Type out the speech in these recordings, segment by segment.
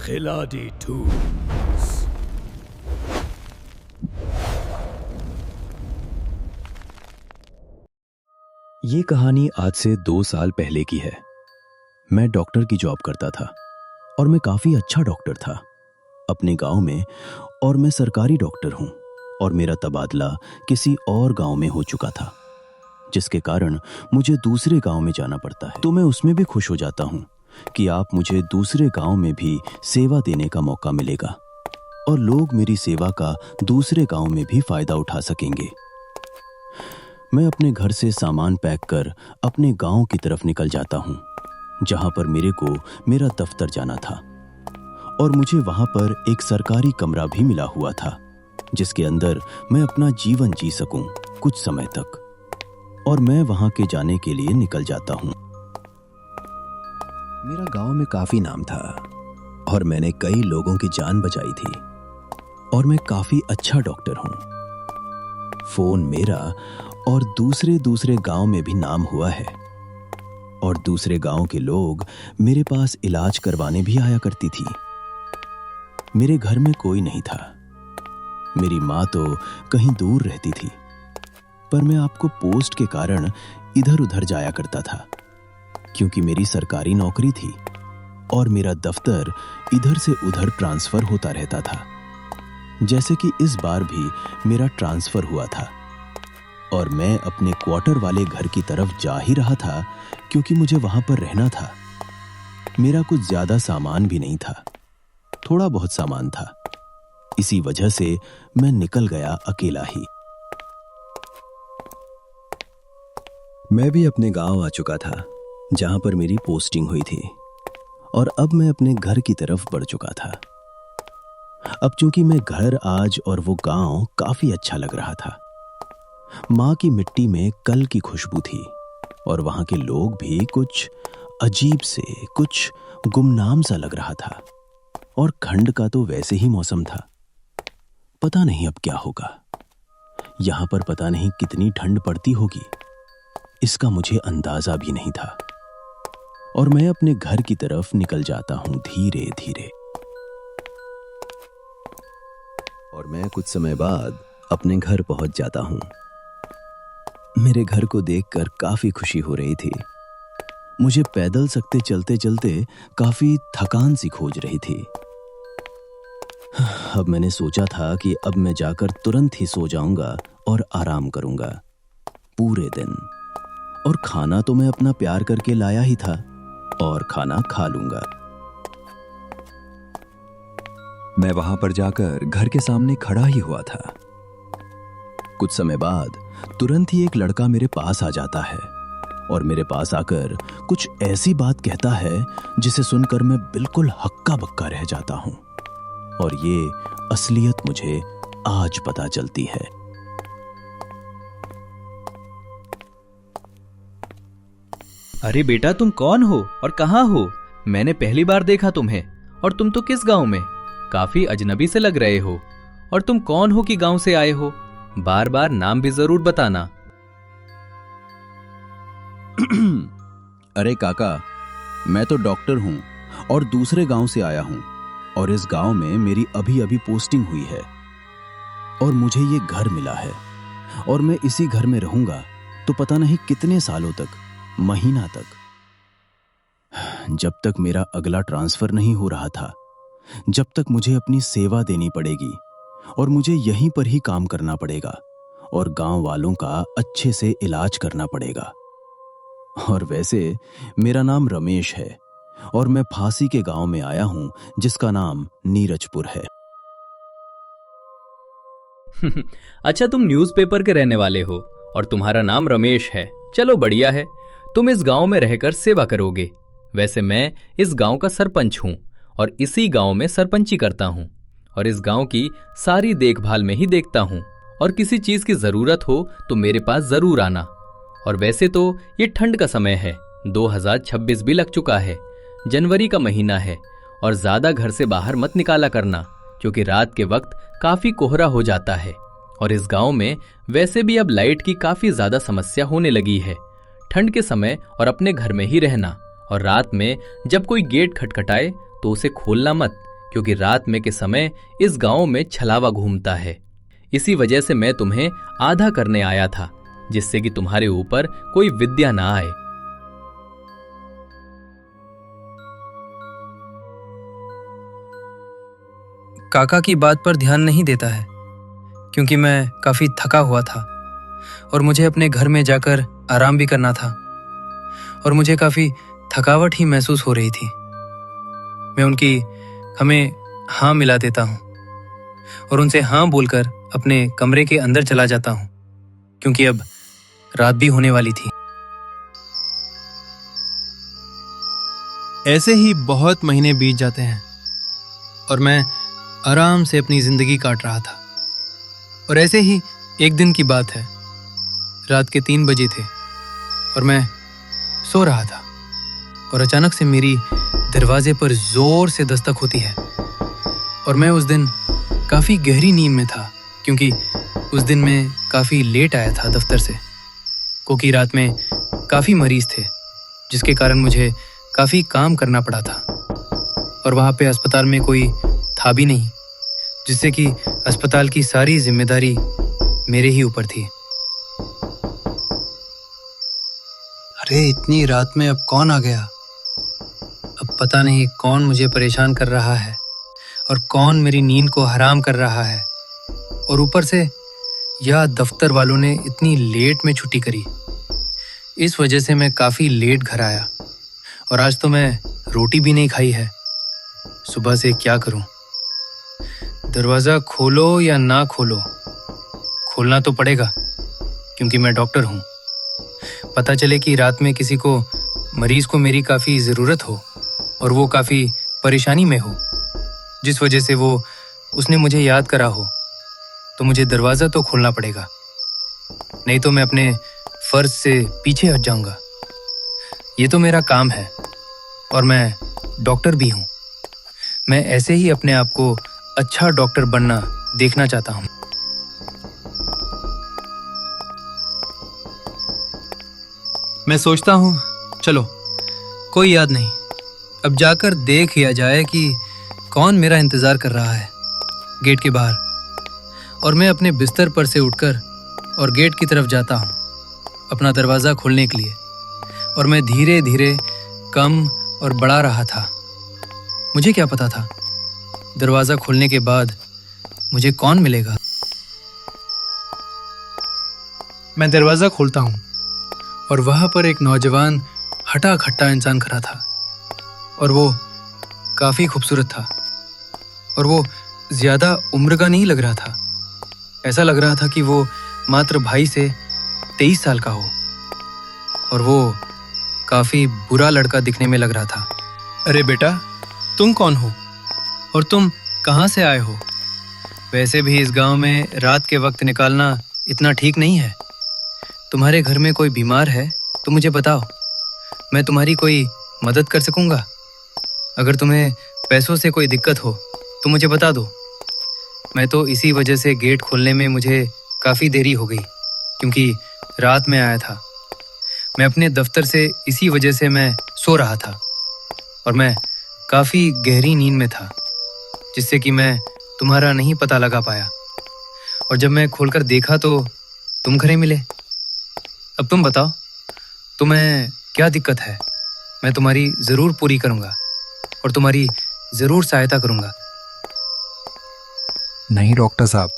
खिलाड़ी टूल्स। ये कहानी आज से 2 साल पहले की है। मैं डॉक्टर की जॉब करता था और मैं काफी अच्छा डॉक्टर था अपने गांव में, और मैं सरकारी डॉक्टर हूं और मेरा तबादला किसी और गांव में हो चुका था, जिसके कारण मुझे दूसरे गांव में जाना पड़ता है। तो मैं उसमें भी खुश हो जाता हूं कि आप मुझे दूसरे गांव में भी सेवा देने का मौका मिलेगा और लोग मेरी सेवा का दूसरे गांव में भी फायदा उठा सकेंगे। मैं अपने घर से सामान पैक कर अपने गांव की तरफ निकल जाता हूं, जहां पर मेरे को मेरा दफ्तर जाना था, और मुझे वहां पर एक सरकारी कमरा भी मिला हुआ था, जिसके अंदर मैं अपना जीवन जी सकूं कुछ समय तक। और मैं वहां के जाने के लिए निकल जाता हूं। मेरा गांव में काफी नाम था और मैंने कई लोगों की जान बचाई थी, और मैं काफी अच्छा डॉक्टर हूं। फोन मेरा और दूसरे गांव में भी नाम हुआ है, और दूसरे गांव के लोग मेरे पास इलाज करवाने भी आया करती थी। मेरे घर में कोई नहीं था। मेरी माँ तो कहीं दूर रहती थी, पर मैं आपको पोस्ट के कारण इधर उधर जाया करता था, क्योंकि मेरी सरकारी नौकरी थी और मेरा दफ्तर इधर से उधर ट्रांसफर होता रहता था। जैसे कि इस बार भी मेरा ट्रांसफर हुआ था और मैं अपने क्वार्टर वाले घर की तरफ जा ही रहा था, क्योंकि मुझे वहां पर रहना था। मेरा कुछ ज्यादा सामान भी नहीं था, थोड़ा बहुत सामान था। इसी वजह से मैं निकल गया अकेला ही। मैं भी अपने गांव आ चुका था, जहां पर मेरी पोस्टिंग हुई थी, और अब मैं अपने घर की तरफ बढ़ चुका था। अब चूंकि मैं घर आज और वो गांव काफी अच्छा लग रहा था। माँ की मिट्टी में कल की खुशबू थी, और वहां के लोग भी कुछ अजीब से, कुछ गुमनाम सा लग रहा था। और ठंड का तो वैसे ही मौसम था। पता नहीं अब क्या होगा। यहां पर पता नहीं कितनी ठंड पड़ती होगी, इसका मुझे अंदाजा भी नहीं था। और मैं अपने घर की तरफ निकल जाता हूं धीरे धीरे। और मैं कुछ समय बाद अपने घर पहुंच जाता हूं। मेरे घर को देखकर काफी खुशी हो रही थी। मुझे पैदल सकते चलते चलते काफी थकान सी खोज रही थी। अब मैंने सोचा था कि अब मैं जाकर तुरंत ही सो जाऊंगा और आराम करूंगा पूरे दिन। और खाना तो मैं अपना प्यार करके लाया ही था, और खाना खा लूंगा। मैं वहां पर जाकर घर के सामने खड़ा ही हुआ था। कुछ समय बाद तुरंत ही एक लड़का मेरे पास आ जाता है और मेरे पास आकर कुछ ऐसी बात कहता है जिसे सुनकर मैं बिल्कुल हक्का बक्का रह जाता हूं। और ये असलियत मुझे आज पता चलती है। अरे बेटा, तुम कौन हो और कहाँ हो? मैंने पहली बार देखा तुम्हें। और तुम तो किस गांव में? काफी अजनबी से लग रहे हो। और तुम कौन हो कि गांव से आए हो? बार बार नाम भी जरूर बताना। अरे काका, मैं तो डॉक्टर हूं और दूसरे गांव से आया हूं, और इस गांव में मेरी अभी अभी पोस्टिंग हुई है, और मुझे ये घर मिला है, और मैं इसी घर में रहूंगा तो पता नहीं कितने सालों तक, महीना तक, जब तक मेरा अगला ट्रांसफर नहीं हो रहा था, जब तक मुझे अपनी सेवा देनी पड़ेगी और मुझे यहीं पर ही काम करना पड़ेगा और गांव वालों का अच्छे से इलाज करना पड़ेगा। और वैसे मेरा नाम रमेश है और मैं फांसी के गांव में आया हूं, जिसका नाम नीरजपुर है। अच्छा, तुम न्यूज़पेपर के रहने वाले हो और तुम्हारा नाम रमेश है। चलो बढ़िया है, तुम इस गांव में रहकर सेवा करोगे। वैसे मैं इस गांव का सरपंच हूं और इसी गांव में सरपंची करता हूं, और इस गांव की सारी देखभाल में ही देखता हूं। और किसी चीज की जरूरत हो तो मेरे पास जरूर आना। और वैसे तो ये ठंड का समय है, 2026 भी लग चुका है, जनवरी का महीना है, और ज्यादा घर से बाहर मत निकाला करना, क्योंकि रात के वक्त काफी कोहरा हो जाता है। और इस गांव में वैसे भी अब लाइट की काफी ज्यादा समस्या होने लगी है। ठंड के समय और अपने घर में ही रहना, और रात में जब कोई गेट खटखटाए तो उसे खोलना मत, क्योंकि रात में के समय इस गांव में छलावा घूमता है। इसी वजह से मैं तुम्हें आधा करने आया था, जिससे कि तुम्हारे ऊपर कोई विद्या ना आए। काका की बात पर ध्यान नहीं देता है, क्योंकि मैं काफी थका हुआ था और मुझे अपने घर में जाकर आराम भी करना था और मुझे काफी थकावट ही महसूस हो रही थी। मैं उनकी हमें हाँ मिला देता हूँ और उनसे हाँ बोलकर अपने कमरे के अंदर चला जाता हूँ, क्योंकि अब रात भी होने वाली थी। ऐसे ही बहुत महीने बीत जाते हैं और मैं आराम से अपनी जिंदगी काट रहा था। और ऐसे ही एक दिन की बात है, रात के 3 बजे थे और मैं सो रहा था और अचानक से मेरी दरवाजे पर जोर से दस्तक होती है। और मैं उस दिन काफ़ी गहरी नींद में था, क्योंकि उस दिन मैं काफ़ी लेट आया था दफ्तर से, क्योंकि रात में काफ़ी मरीज थे, जिसके कारण मुझे काफ़ी काम करना पड़ा था। और वहाँ पे अस्पताल में कोई था भी नहीं, जिससे कि अस्पताल की सारी जिम्मेदारी मेरे ही ऊपर थी। अरे इतनी रात में अब कौन आ गया? अब पता नहीं कौन मुझे परेशान कर रहा है और कौन मेरी नींद को हराम कर रहा है। और ऊपर से यह दफ्तर वालों ने इतनी लेट में छुट्टी करी। इस वजह से मैं काफ़ी लेट घर आया और आज तो मैं रोटी भी नहीं खाई है। सुबह से क्या करूं? दरवाज़ा खोलो या ना खोलो, खोलना तो पड़ेगा, क्योंकि मैं डॉक्टर हूं। पता चले कि रात में किसी को, मरीज को मेरी काफ़ी ज़रूरत हो और वो काफ़ी परेशानी में हो, जिस वजह से वो उसने मुझे याद करा हो, तो मुझे दरवाज़ा तो खोलना पड़ेगा, नहीं तो मैं अपने फ़र्ज से पीछे हट जाऊंगा। ये तो मेरा काम है और मैं डॉक्टर भी हूँ। मैं ऐसे ही अपने आप को अच्छा डॉक्टर बनना देखना चाहता हूँ। मैं सोचता हूँ, चलो कोई याद नहीं, अब जाकर देख लिया जाए कि कौन मेरा इंतज़ार कर रहा है गेट के बाहर। और मैं अपने बिस्तर पर से उठकर और गेट की तरफ जाता हूँ अपना दरवाज़ा खोलने के लिए। और मैं धीरे धीरे कम और बढ़ा रहा था। मुझे क्या पता था दरवाज़ा खोलने के बाद मुझे कौन मिलेगा। मैं दरवाज़ा खोलता हूँ और वहाँ पर एक नौजवान हटा खट्टा इंसान खड़ा था और वो काफ़ी खूबसूरत था और वो ज़्यादा उम्र का नहीं लग रहा था। ऐसा लग रहा था कि वो मात्र 22 से 23 साल का हो और वो काफ़ी बुरा लड़का दिखने में लग रहा था। अरे बेटा, तुम कौन हो और तुम कहाँ से आए हो? वैसे भी इस गांव में रात के वक्त निकालना इतना ठीक नहीं है। तुम्हारे घर में कोई बीमार है तो मुझे बताओ, मैं तुम्हारी कोई मदद कर सकूंगा। अगर तुम्हें पैसों से कोई दिक्कत हो तो मुझे बता दो। मैं तो इसी वजह से गेट खोलने में मुझे काफ़ी देरी हो गई, क्योंकि रात में आया था। मैं अपने दफ्तर से इसी वजह से मैं सो रहा था और मैं काफ़ी गहरी नींद में था, जिससे कि मैं तुम्हारा नहीं पता लगा पाया। और जब मैं खोलकर देखा तो तुम खड़े मिले। अब तुम बताओ, तुम्हें क्या दिक्कत है? मैं तुम्हारी ज़रूर पूरी करूँगा और तुम्हारी ज़रूर सहायता करूँगा। नहीं डॉक्टर साहब,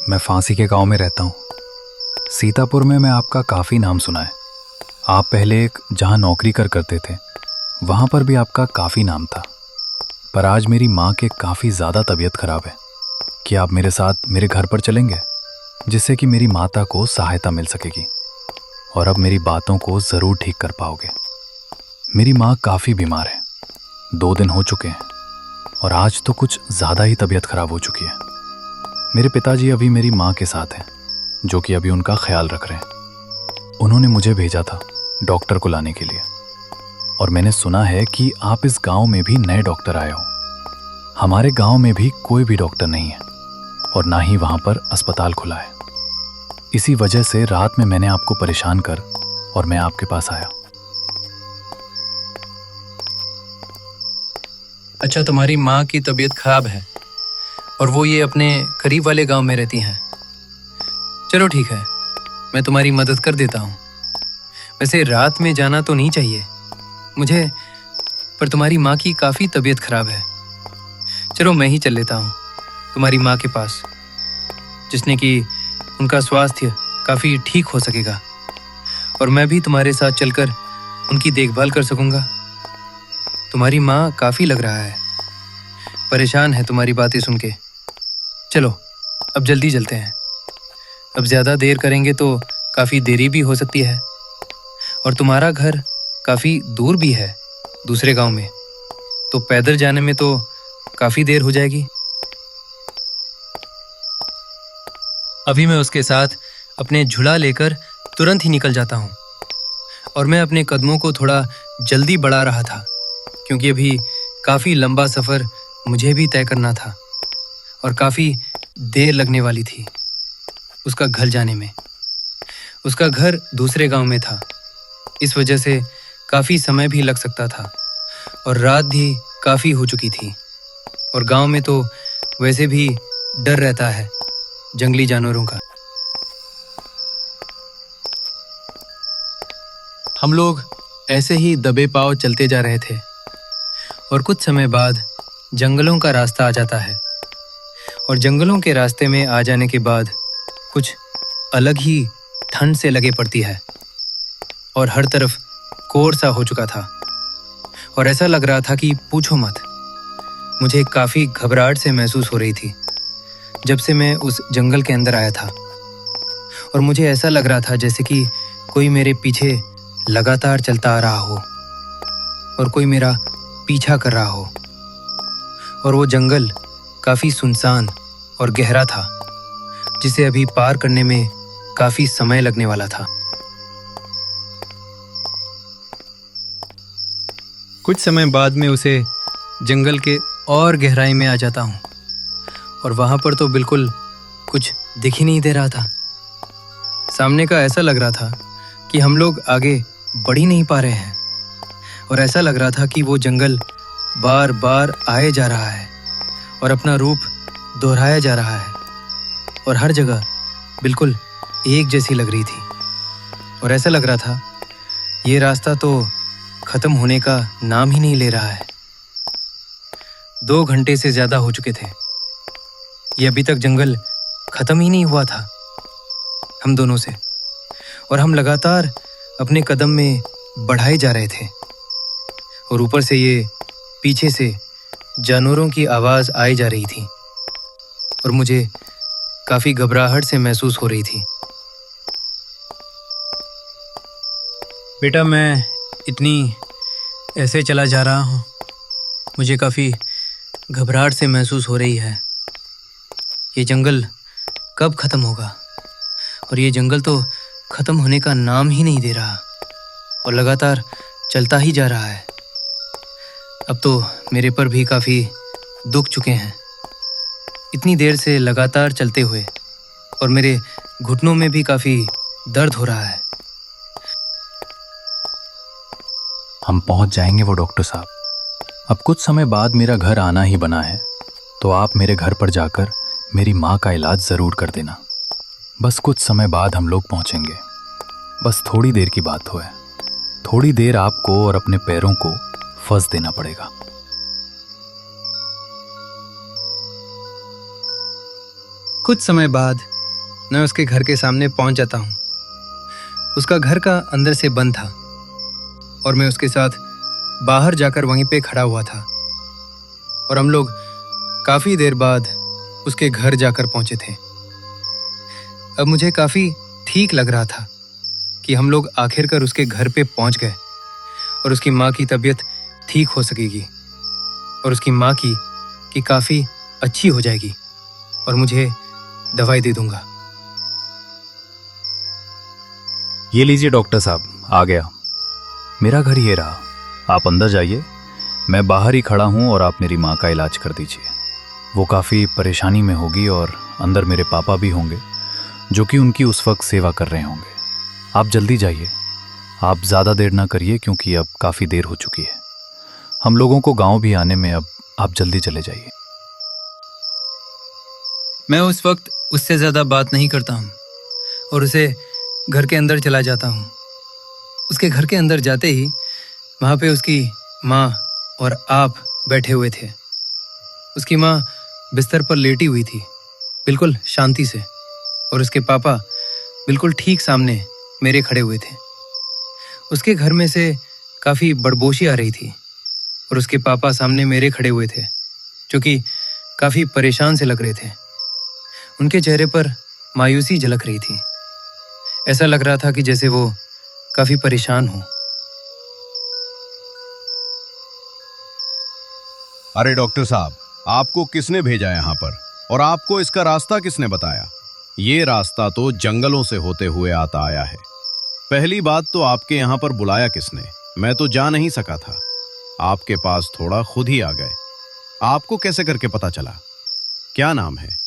मैं फांसी के गांव में रहता हूँ। सीतापुर में मैं आपका काफ़ी नाम सुना है। आप पहले एक जहाँ नौकरी करते थे, वहाँ पर भी आपका काफ़ी नाम था। पर आज मेरी माँ के काफ़ी ज़्यादा तबीयत खराब है। क्या आप मेरे साथ मेरे घर पर चलेंगे, जिससे कि मेरी माता को सहायता मिल सकेगी और अब मेरी बातों को ज़रूर ठीक कर पाओगे। मेरी माँ काफ़ी बीमार है, 2 दिन हो चुके हैं और आज तो कुछ ज़्यादा ही तबीयत खराब हो चुकी है। मेरे पिताजी अभी मेरी माँ के साथ हैं, जो कि अभी उनका ख्याल रख रहे हैं। उन्होंने मुझे भेजा था डॉक्टर को लाने के लिए और मैंने सुना है कि आप इस गांव में भी नए डॉक्टर आए हो। हमारे गांव में भी कोई भी डॉक्टर नहीं है और ना ही वहां पर अस्पताल खुला है। इसी वजह से रात में मैंने आपको परेशान कर और मैं आपके पास आया। अच्छा, तुम्हारी माँ की तबीयत खराब है और वो ये अपने करीब वाले गांव में रहती हैं। चलो ठीक है, मैं तुम्हारी मदद कर देता हूँ। वैसे रात में जाना तो नहीं चाहिए मुझे, पर तुम्हारी माँ की काफ़ी तबीयत खराब है। चलो मैं ही चल लेता हूँ तुम्हारी माँ के पास, जिसने कि उनका स्वास्थ्य काफ़ी ठीक हो सकेगा और मैं भी तुम्हारे साथ चलकर उनकी देखभाल कर सकूँगा। तुम्हारी माँ काफ़ी लग रहा है परेशान है तुम्हारी बातें सुन के। चलो अब जल्दी चलते हैं, अब ज़्यादा देर करेंगे तो काफ़ी देरी भी हो सकती है और तुम्हारा घर काफ़ी दूर भी है दूसरे गांव में, तो पैदल जाने में तो काफ़ी देर हो जाएगी। अभी मैं उसके साथ अपने झूला लेकर तुरंत ही निकल जाता हूँ और मैं अपने कदमों को थोड़ा जल्दी बढ़ा रहा था क्योंकि अभी काफ़ी लंबा सफ़र मुझे भी तय करना था और काफ़ी देर लगने वाली थी उसका घर जाने में। उसका घर दूसरे गांव में था, इस वजह से काफ़ी समय भी लग सकता था और रात भी काफ़ी हो चुकी थी और गांव में तो वैसे भी डर रहता है जंगली जानवरों का। हम लोग ऐसे ही दबे पांव चलते जा रहे थे और कुछ समय बाद जंगलों का रास्ता आ जाता है और जंगलों के रास्ते में आ जाने के बाद कुछ अलग ही ठंड से लगे पड़ती है और हर तरफ कोर सा हो चुका था और ऐसा लग रहा था कि पूछो मत। मुझे काफ़ी घबराहट से महसूस हो रही थी जब से मैं उस जंगल के अंदर आया था और मुझे ऐसा लग रहा था जैसे कि कोई मेरे पीछे लगातार चलता आ रहा हो और कोई मेरा पीछा कर रहा हो और वो जंगल काफ़ी सुनसान और गहरा था जिसे अभी पार करने में काफ़ी समय लगने वाला था। कुछ समय बाद में उसे जंगल के और गहराई में आ जाता हूँ और वहाँ पर तो बिल्कुल कुछ दिख ही नहीं दे रहा था। सामने का ऐसा लग रहा था कि हम लोग आगे बढ़ ही नहीं पा रहे हैं और ऐसा लग रहा था कि वो जंगल बार बार आए जा रहा है और अपना रूप दोहराया जा रहा है और हर जगह बिल्कुल एक जैसी लग रही थी और ऐसा लग रहा था ये रास्ता तो खत्म होने का नाम ही नहीं ले रहा है। 2 घंटे से ज़्यादा हो चुके थे, ये अभी तक जंगल खत्म ही नहीं हुआ था हम दोनों से और हम लगातार अपने कदम में बढ़ाए जा रहे थे और ऊपर से ये पीछे से जानवरों की आवाज़ आई जा रही थी और मुझे काफ़ी घबराहट से महसूस हो रही थी। बेटा, मैं इतनी ऐसे चला जा रहा हूँ, मुझे काफ़ी घबराहट से महसूस हो रही है। ये जंगल कब ख़त्म होगा और ये जंगल तो ख़त्म होने का नाम ही नहीं दे रहा और लगातार चलता ही जा रहा है। अब तो मेरे पर भी काफ़ी दुख चुके हैं इतनी देर से लगातार चलते हुए और मेरे घुटनों में भी काफ़ी दर्द हो रहा है। हम पहुंच जाएंगे वो डॉक्टर साहब। अब कुछ समय बाद मेरा घर आना ही बना है, तो आप मेरे घर पर जाकर मेरी माँ का इलाज ज़रूर कर देना। बस कुछ समय बाद हम लोग पहुंचेंगे, बस थोड़ी देर की बात है। थोड़ी देर आपको और अपने पैरों को फंस देना पड़ेगा। कुछ समय बाद मैं उसके घर के सामने पहुंच जाता हूँ। उसका घर का अंदर से बंद था और मैं उसके साथ बाहर जाकर वहीं पे खड़ा हुआ था और हम लोग काफ़ी देर बाद उसके घर जाकर पहुंचे थे। अब मुझे काफ़ी ठीक लग रहा था कि हम लोग आखिरकार उसके घर पे पहुंच गए और उसकी माँ की तबीयत ठीक हो सकेगी और उसकी माँ की काफ़ी अच्छी हो जाएगी और मुझे दवाई दे दूंगा। ये लीजिए डॉक्टर साहब, आ गया। मेरा घर ये रहा, आप अंदर जाइए, मैं बाहर ही खड़ा हूँ और आप मेरी माँ का इलाज कर दीजिए। वो काफ़ी परेशानी में होगी और अंदर मेरे पापा भी होंगे जो कि उनकी उस वक्त सेवा कर रहे होंगे। आप जल्दी जाइए, आप ज़्यादा देर ना करिए क्योंकि अब काफ़ी देर हो चुकी है। हम लोगों को गांव भी आने में अब आप जल्दी चले जाइए। मैं उस वक्त उससे ज़्यादा बात नहीं करता हूँ और उसे घर के अंदर चला जाता हूँ। उसके घर के अंदर जाते ही वहाँ पे उसकी माँ और आप बैठे हुए थे। उसकी माँ बिस्तर पर लेटी हुई थी, बिल्कुल शांति से, और उसके पापा बिल्कुल ठीक सामने मेरे खड़े हुए थे। उसके घर में से काफ़ी बदबूशी आ रही थी और उसके पापा सामने मेरे खड़े हुए थे, जो कि काफ़ी परेशान से लग रहे थे। उनके चेहरे पर मायूसी झलक रही थी। ऐसा लग रहा था कि जैसे वो काफ़ी परेशान हो। अरे डॉक्टर साहब, आपको किसने भेजा यहाँ पर और आपको इसका रास्ता किसने बताया? ये रास्ता तो जंगलों से होते हुए आता आया है। पहली बात तो आपके यहाँ पर बुलाया किसने? मैं तो जा नहीं सका था। आपके पास थोड़ा खुद ही आ गए। आपको कैसे करके पता चला? क्या नाम है?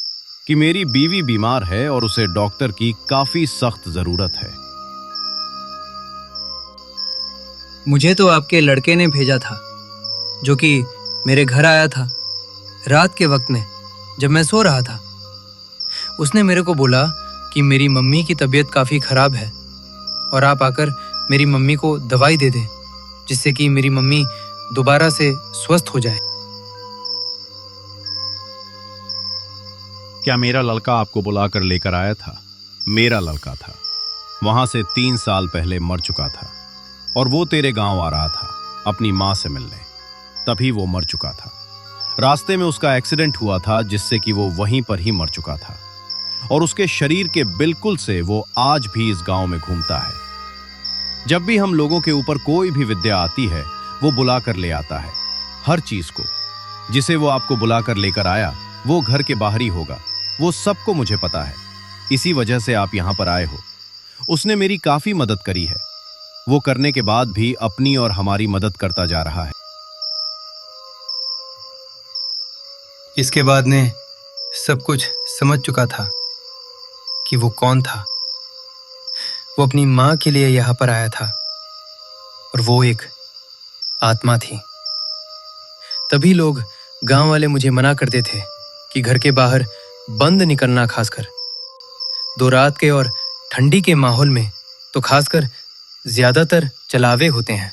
कि मेरी बीवी बीमार है और उसे डॉक्टर की काफी सख्त जरूरत है। मुझे तो आपके लड़के ने भेजा था, जो कि मेरे घर आया था रात के वक्त में जब मैं सो रहा था। उसने मेरे को बोला कि मेरी मम्मी की तबीयत काफ़ी ख़राब है और आप आकर मेरी मम्मी को दवाई दे दें, जिससे कि मेरी मम्मी दोबारा से स्वस्थ हो जाए। क्या मेरा लड़का आपको बुलाकर लेकर आया था? मेरा लड़का था, वहां से 3 साल पहले मर चुका था और वो तेरे गांव आ रहा था अपनी माँ से मिलने। तभी वो मर चुका था। रास्ते में उसका एक्सीडेंट हुआ था, जिससे कि वो वहीं पर ही मर चुका था और उसके शरीर के बिल्कुल से वो आज भी इस गांव में घूमता है। जब भी हम लोगों के ऊपर कोई भी विद्या आती है, वो बुलाकर ले आता है। हर चीज को जिसे वो आपको बुलाकर लेकर आया, वो घर के बाहर ही होगा। वो सबको मुझे पता है। इसी वजह से आप यहां पर आए हो। उसने मेरी काफी मदद करी है। वो करने के बाद भी अपनी और हमारी मदद करता जा रहा है। इसके बाद ने सब कुछ समझ चुका था कि वो कौन था। वो अपनी माँ के लिए यहाँ पर आया था और वो एक आत्मा थी। तभी लोग गांव वाले मुझे मना करते थे कि घर के बाहर बंद निकलना, खासकर दो रात के और ठंडी के माहौल में तो खासकर ज्यादातर चलावे होते हैं।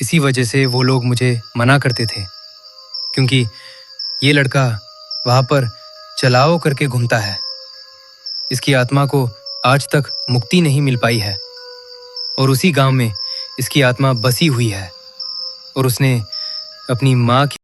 इसी वजह से वो लोग मुझे मना करते थे, क्योंकि ये लड़का वहाँ पर चलाव करके घूमता है। इसकी आत्मा को आज तक मुक्ति नहीं मिल पाई है और उसी गांव में इसकी आत्मा बसी हुई है और उसने अपनी माँ की